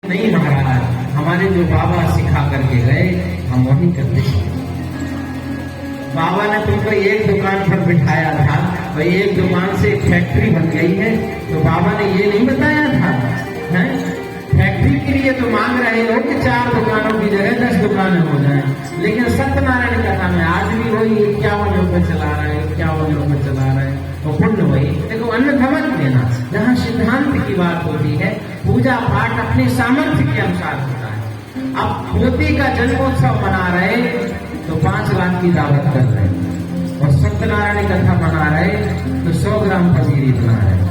नहीं महाराज, हमारे जो बाबा सिखा करके गए हम वही करते हैं। बाबा ने तुमको एक दुकान पर बिठाया था और एक दुकान से एक फैक्ट्री बन गई है, तो बाबा ने ये नहीं बताया था है? फैक्ट्री के लिए तो मांग रहे हो कि 4 दुकानों की जगह 10 दुकानें हो जाएं, लेकिन सत्यनारायण कथा में आज भी वही 51 रुपये चला रहे हैं, 51 रुपये चला रहे हैं, और पुण्य वही। देखो अन्न धमन देना, जहाँ सिद्धांत की बात होती है, पूजा पाठ अपने सामर्थ्य के अनुसार होता है। अब पोती का जन्मोत्सव मना रहे तो 5 लाख की दावत कर रहे, और सत्यनारायण कथा मना रहे तो 100 ग्राम पनीर बना रहे।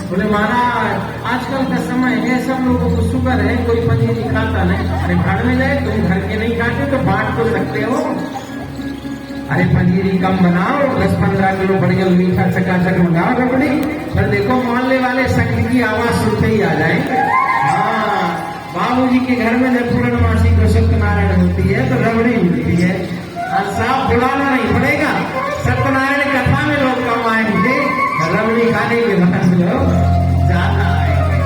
बोले महाराज आजकल का समय है, सब लोगों को शुगर है, कोई पनीर खाता नहीं। अरे घर में जाए, तुम घर के नहीं खाते तो बांट तो सकते हो। अरे पनीर ही कम बनाओ, 10-15 किलो बढ़िया मीठा चकाचक मंगाओ रबड़ी, पर देखो मोहल्ले वाले संघ की आवाज सुनते ही आ जाएंगे। हाँ, बाबूजी के घर में जब पूर्णमासी को सत्यनारायण होती है तो रबड़ी मिलती है। साफ बुलाना नहीं पड़ेगा, सत्यनारायण कथा में लोग कम आएंगे, रबड़ी खाने के बाद लोग ज्यादा आएंगे।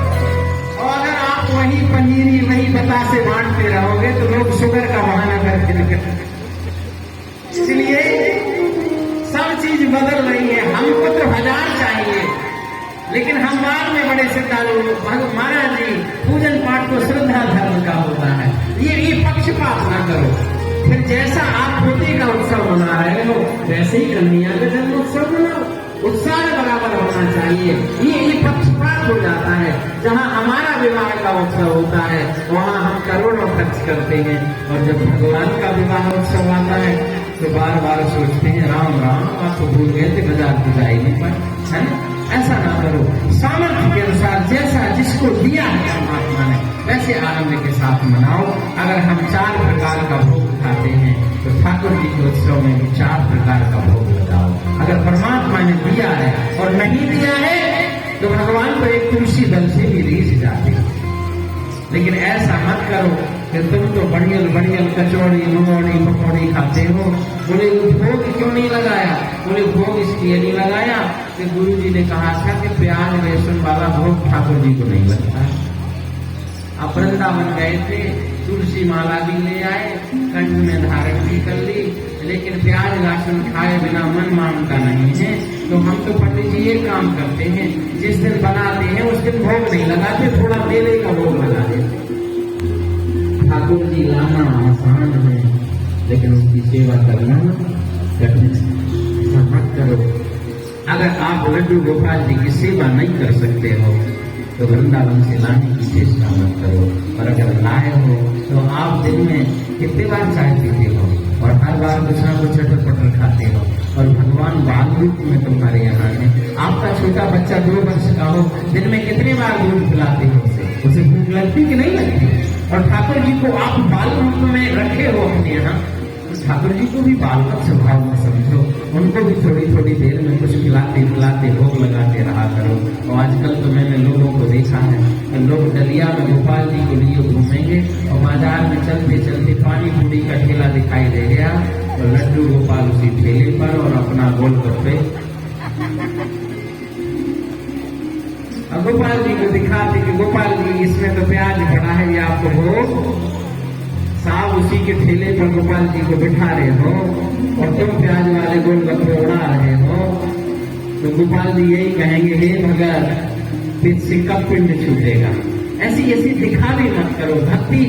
और अगर आप वही पनीरी वही बतासे बांटते रहोगे तो लोग शुगर का बहाना करके निकल। इसलिए सब चीज बदल रही है। हमको तो 1000 चाहिए, लेकिन हम बाद में बड़े श्रद्धालु। महाराज जी पूजन पाठ को श्रद्धा धर्म का होता है, ये पक्षपात ना करो। फिर जैसा आप पोते का उत्सव मना रहे हो वैसे ही कन्हैया का जन्मोत्सव मनाओ, उत्साह बराबर होना चाहिए। ये पक्षपात हो जाता है। जहाँ हमारा विवाह का उत्सव होता है वहाँ हम करोड़ों खर्च करते हैं, और जब भगवान का विवाह उत्सव आता है तो बार बार सोचते हैं राम राम आप तो भूल गए थे बाजार की जाएगी पर, है ना? ऐसा ना करो। सामर्थ्य के अनुसार जैसा जिसको दिया है परमात्मा ने वैसे आनंद के साथ मनाओ। अगर हम 4 प्रकार का भोग खाते हैं तो ठाकुर जी के उत्सव में भी 4 प्रकार का भोग लगाओ। अगर परमात्मा ने दिया है और नहीं दिया है तो भगवान को एक तुलसी दल से भी रीझ जाते हैं। लेकिन ऐसा मत करो कि तुम तो बढ़ियल बढ़ियल कचौड़ी मंगौड़ी पकौड़ी खाते हो। बोले भोग क्यों नहीं लगाया? बोले भोग इसलिए नहीं लगाया कि गुरु जी ने कहा था कि प्याज लहसुन वाला भोग ठाकुर जी को नहीं लगता। अब वृंदावन गए थे, तुलसी माला भी ले आए, कंठ में धारण भी कर ली, लेकिन प्याज लहसुन खाए बिना मन मानता नहीं है। तो हम तो पंडित जी ये काम करते हैं, जिस दिन बनाते हैं उस दिन भोग नहीं लगाते, थोड़ा मेले का भोग लगा देते। ठाकुर जी लाना आसान है, लेकिन उसकी सेवा करना कठिन है। मत करो। अगर आप लड्डू गोपाल जी की सेवा नहीं कर सकते हो तो वृंदावन से लाने की चेष्टा मत करो। और अगर लाए हो तो आप दिन में कितने बार चाय पीते हो और हर बार कुछ ना कुछ चटर पटर खाते हो, और भगवान बाल रूप में तुम्हारे यहाँ है। आपका छोटा बच्चा 2 वर्ष का हो, दिन में कितने बार दूध पिलाते हो उसे भूख लगती कि नहीं लगती? और ठाकुर जी को आप बाल रूप में रखे हो अपने यहाँ, ठाकुर जी को भी बालक स्वभाव में समझो, उनको भी थोड़ी थोड़ी देर में कुछ खिलाते पिलाते भोग लगाते रहा करो। और आजकल तो मैंने लोगों को देखा है, लोग डलिया में गोपाल जी को लिए घूमेंगे और बाजार में चलते चलते पानी पूरी का ठेला दिखाई दे गया तो लड्डू गोपाल उसी ठेले पर और अपना गोलगप्पे गोपाल जी को दिखाते कि गोपाल जी इसमें तो प्याज पड़ा है, ये आपको भोग। साहब उसी के ठेले पर गोपाल जी को बिठा रहे हो और तुम प्याज वाले गोलगप्पे उड़ा रहे हो, तो गोपाल जी यही कहेंगे हे भगत फिर से कब पिंड छूटेगा। ऐसी ऐसी दिखावे मत करो, भक्ति